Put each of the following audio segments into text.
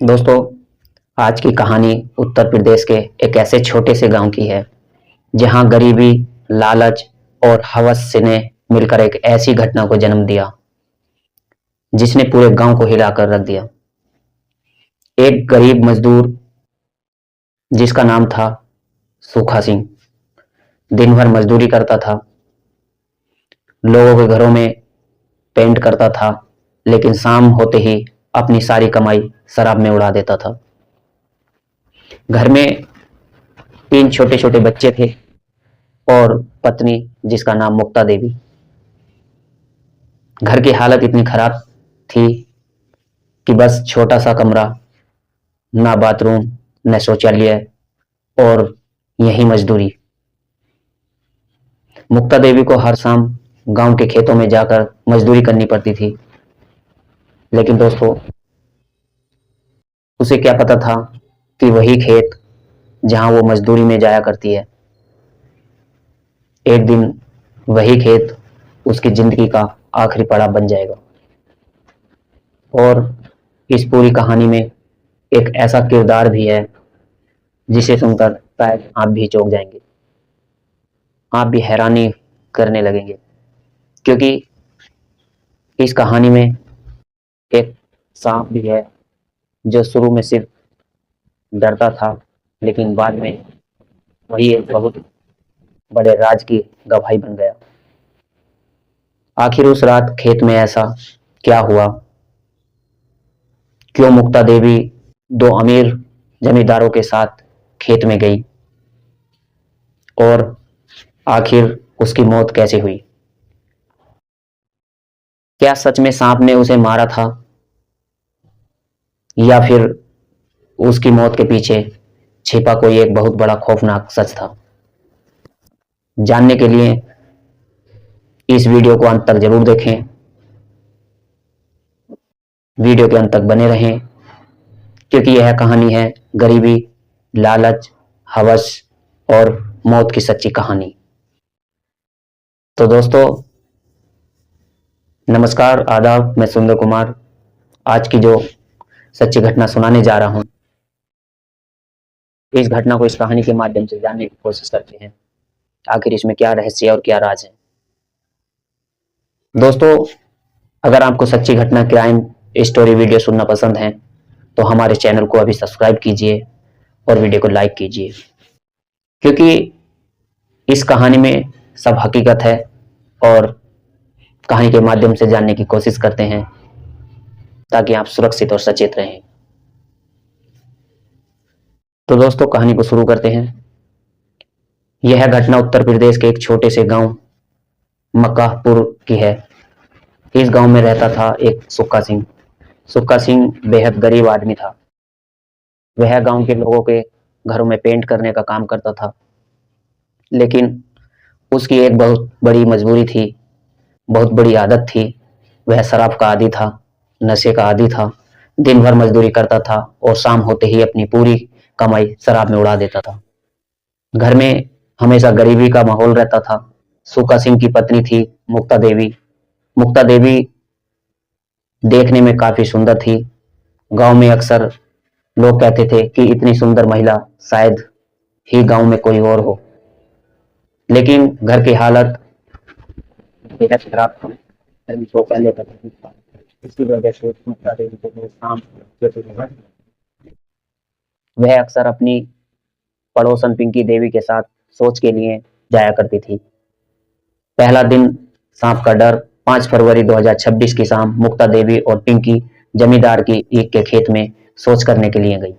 दोस्तों, आज की कहानी उत्तर प्रदेश के एक ऐसे छोटे से गांव की है जहां गरीबी, लालच और हवस ने मिलकर एक ऐसी घटना को जन्म दिया जिसने पूरे गांव को हिलाकर रख दिया। एक गरीब मजदूर जिसका नाम था सूखा सिंह दिन भर मजदूरी करता था, लोगों के घरों में पेंट करता था, लेकिन शाम होते ही अपनी सारी कमाई शराब में उड़ा देता था। घर में 3 छोटे छोटे बच्चे थे और पत्नी जिसका नाम मुक्ता देवी। घर की हालत इतनी खराब थी कि बस छोटा सा कमरा, ना बाथरूम, न शौचालय और यही मजदूरी। मुक्ता देवी को हर शाम गांव के खेतों में जाकर मजदूरी करनी पड़ती थी, लेकिन दोस्तों उसे क्या पता था कि वही खेत जहां वो मजदूरी में जाया करती है, एक दिन वही खेत उसकी जिंदगी का आखिरी पड़ाव बन जाएगा। और इस पूरी कहानी में एक ऐसा किरदार भी है जिसे सुनकर शायद आप भी चौंक जाएंगे, आप भी हैरानी करने लगेंगे, क्योंकि इस कहानी में एक सांप भी है जो शुरू में सिर्फ डरता था, लेकिन बाद में वही एक बहुत बड़े राज की गवाही बन गया। आखिर उस रात खेत में ऐसा क्या हुआ? क्यों मुक्ता देवी 2 अमीर जमींदारों के साथ खेत में गई और आखिर उसकी मौत कैसे हुई? क्या सच में सांप ने उसे मारा था, या फिर उसकी मौत के पीछे छिपा कोई एक बहुत बड़ा खौफनाक सच था? जानने के लिए इस वीडियो को अंत तक जरूर देखें, वीडियो के अंत तक बने रहें, क्योंकि यह कहानी है गरीबी, लालच, हवस और मौत की सच्ची कहानी। तो दोस्तों नमस्कार, आदाब, मैं सुंदर कुमार आज की जो सच्ची घटना सुनाने जा रहा हूं, इस घटना को इस कहानी के माध्यम से जानने की कोशिश करते हैं आखिर इसमें क्या रहस्य और क्या राज है। दोस्तों, अगर आपको सच्ची घटना, क्राइम स्टोरी वीडियो सुनना पसंद है तो हमारे चैनल को अभी सब्सक्राइब कीजिए और वीडियो को लाइक कीजिए, क्योंकि इस कहानी में सब हकीकत है और कहानी के माध्यम से जानने की कोशिश करते हैं ताकि आप सुरक्षित और सचेत रहें। तो दोस्तों कहानी को शुरू करते हैं। यह घटना उत्तर प्रदेश के एक छोटे से गांव मक्कापुर की है। इस गांव में रहता था एक सुक्का सिंह। सुक्का सिंह बेहद गरीब आदमी था। वह गांव के लोगों के घरों में पेंट करने का काम करता था, लेकिन उसकी एक बहुत बड़ी मजबूरी थी, बहुत बड़ी आदत थी। वह शराब का आदी था, नशे का आदी था, दिन भर मजदूरी करता था और शाम होते ही अपनी पूरी कमाई शराब में उड़ा देता था। घर में हमेशा गरीबी का माहौल रहता था। सुक्का सिंह की पत्नी थी मुक्ता देवी। मुक्ता देवी देखने में काफी सुंदर थी। गांव में अक्सर लोग कहते थे कि इतनी सुंदर महिला शायद ही गांव में कोई और हो, लेकिन घर की हालत बेहद खराब थी। तो पहले था, इसकी वजह से मुक्ता देवी को काम वह अक्सर अपनी पड़ोसन पिंकी देवी के साथ सोच के लिए जाया करती थी। पहला दिन सांप का डर। 5 फरवरी 2026 की शाम मुक्ता देवी और पिंकी जमींदार की ईख के खेत में सोच करने के लिए गई।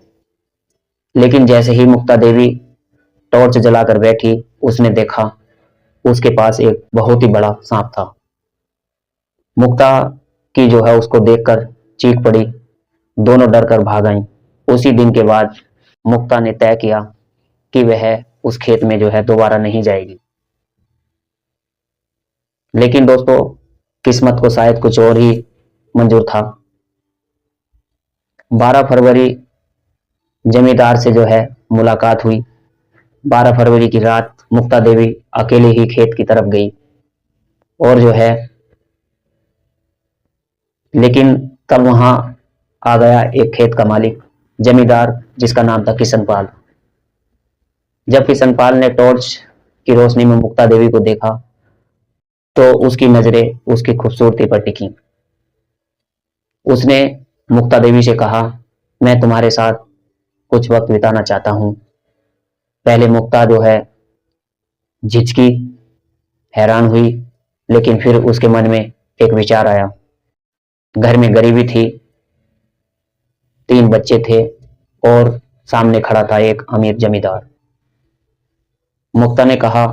लेकिन जैसे ही मुक्ता देवी टॉर्च जलाकर बैठी, उसने देखा उसके पास एक बहुत ही बड़ा सांप था। मुक्ता की जो है उसको देखकर चीख पड़ी। दोनों डरकर भाग आईं। उसी दिन के बाद मुक्ता ने तय किया कि वह उस खेत में जो है दोबारा नहीं जाएगी। लेकिन दोस्तों किस्मत को शायद कुछ और ही मंजूर था। 12 फरवरी जमींदार से जो है मुलाकात हुई। 12 फरवरी की रात मुक्ता देवी अकेले ही खेत की तरफ गई और जो है, लेकिन तब वहां आ गया एक खेत का मालिक। जमींदार जिसका नाम था किशनपाल। जब किशनपाल ने टॉर्च की रोशनी में मुक्ता देवी को देखा तो उसकी नजरें उसकी खूबसूरती पर टिकी। उसने मुक्ता देवी से कहा, मैं तुम्हारे साथ कुछ वक्त बिताना चाहता हूं। पहले मुक्ता जो है झिझकी, हैरान हुई, लेकिन फिर उसके मन में एक विचार आया। घर में गरीबी थी, 3 बच्चे थे और सामने खड़ा था एक अमीर जमींदार। मुक्ता ने कहा,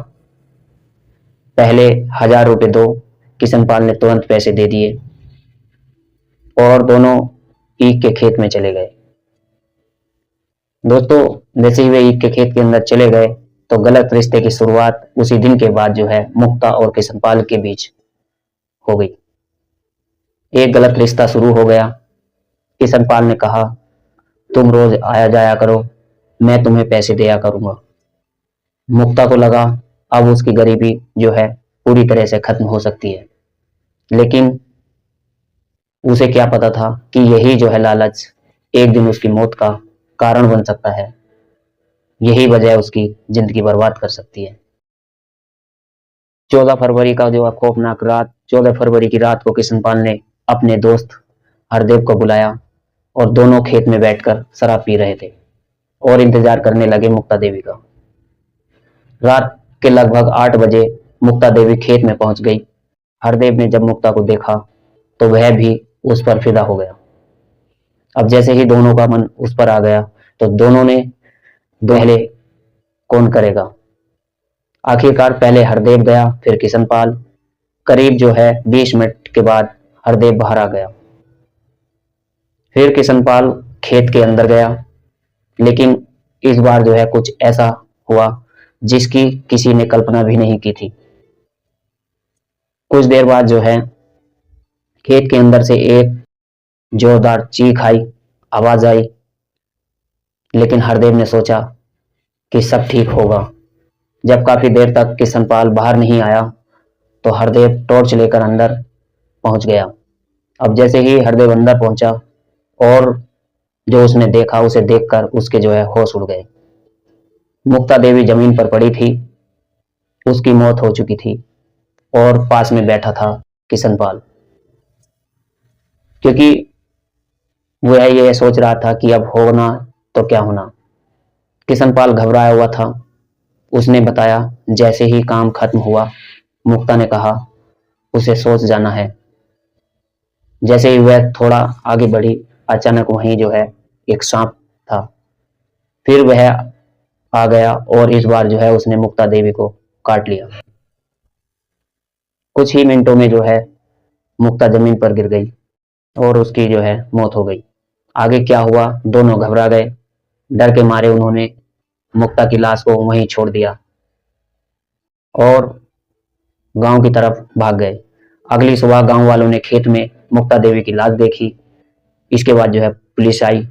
पहले 1000 रुपए दो। किशनपाल ने तुरंत पैसे दे दिए और दोनों ईख के खेत में चले गए। दोस्तों, जैसे ही वे ईख के खेत के अंदर चले गए तो गलत रिश्ते की शुरुआत उसी दिन के बाद जो है मुक्ता और किशनपाल के बीच हो गई। एक गलत रिश्ता शुरू हो गया। किशनपाल ने कहा, तुम रोज आया जाया करो, मैं तुम्हें पैसे दिया करूंगा। मुक्ता को लगा अब उसकी गरीबी जो है पूरी तरह से खत्म हो सकती है, लेकिन उसे क्या पता था कि यही जो है लालच एक दिन उसकी मौत का कारण बन सकता है। यही वजह उसकी जिंदगी बर्बाद कर सकती है। 14 फरवरी का जो खौफनाक रात, 14 फरवरी की रात को किशनपाल ने अपने दोस्त हरदेव को बुलाया और दोनों खेत में बैठकर शराब पी रहे थे और इंतजार करने लगे मुक्ता देवी का। रात के लगभग 8 बजे मुक्ता देवी खेत में पहुंच गई। हरदेव ने जब मुक्ता को देखा तो वह भी उस पर फिदा हो गया। अब जैसे ही दोनों का मन उस पर आ गया तो दोनों ने पहले कौन करेगा। आखिरकार पहले हरदेव गया, फिर किशनपाल। करीब जो है 20 मिनट के बाद हरदेव बाहर आ गया। फिर किशनपाल खेत के अंदर गया, लेकिन इस बार जो है कुछ ऐसा हुआ जिसकी किसी ने कल्पना भी नहीं की थी। कुछ देर बाद जो है खेत के अंदर से एक जोरदार चीख आई, आवाज आई, लेकिन हरदेव ने सोचा कि सब ठीक होगा। जब काफी देर तक किशनपाल बाहर नहीं आया तो हरदेव टॉर्च लेकर अंदर पहुंच गया। अब जैसे ही हरदेव अंदर पहुंचा और जो उसने देखा उसे देखकर उसके जो है होश उड़ गए। मुक्ता देवी जमीन पर पड़ी थी, उसकी मौत हो चुकी थी और पास में बैठा था किशनपाल, क्योंकि वह ये सोच रहा था कि अब होना तो क्या होना। किशनपाल घबराया हुआ था। उसने बताया, जैसे ही काम खत्म हुआ मुक्ता ने कहा उसे सोच जाना है। जैसे ही वह थोड़ा आगे बढ़ी, अचानक वहीं जो है एक सांप था। फिर वह आ गया और इस बार जो है उसने मुक्ता देवी को काट लिया। कुछ ही मिनटों में जो है मुक्ता जमीन पर गिर गई और उसकी जो है मौत हो गई। आगे क्या हुआ, दोनों घबरा गए। डर के मारे उन्होंने मुक्ता की लाश को वहीं छोड़ दिया और गांव की तरफ भाग गए। अगली सुबह गांव वालों ने खेत में मुक्ता देवी की लाश देखी। इसके बाद जो है पुलिस आई,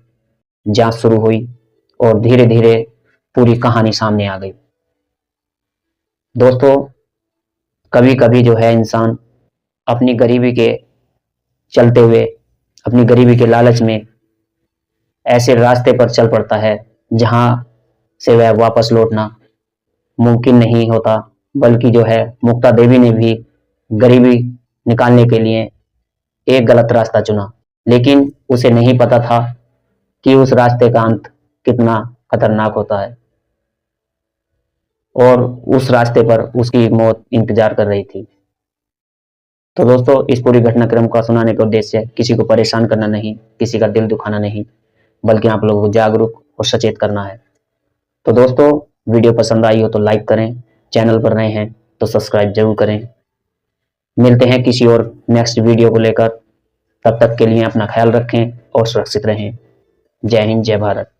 जांच शुरू हुई और धीरे धीरे पूरी कहानी सामने आ गई। दोस्तों, कभी कभी जो है इंसान अपनी गरीबी के चलते हुए, अपनी गरीबी के लालच में ऐसे रास्ते पर चल पड़ता है जहां से वह वापस लौटना मुमकिन नहीं होता। बल्कि जो है मुक्ता देवी ने भी गरीबी निकालने के लिए एक गलत रास्ता चुना, लेकिन उसे नहीं पता था कि उस रास्ते का अंत कितना खतरनाक होता है और उस रास्ते पर उसकी मौत इंतजार कर रही थी। तो दोस्तों, इस पूरी घटनाक्रम का सुनाने का उद्देश्य किसी को परेशान करना नहीं, किसी का दिल दुखाना नहीं, बल्कि आप लोगों को जागरूक और सचेत करना है। तो दोस्तों, वीडियो पसंद आई हो तो लाइक करें, चैनल पर नए हैं तो सब्सक्राइब जरूर करें। मिलते हैं किसी और नेक्स्ट वीडियो को लेकर। तब तक के लिए अपना ख्याल रखें और सुरक्षित रहें। जय हिंद, जय भारत।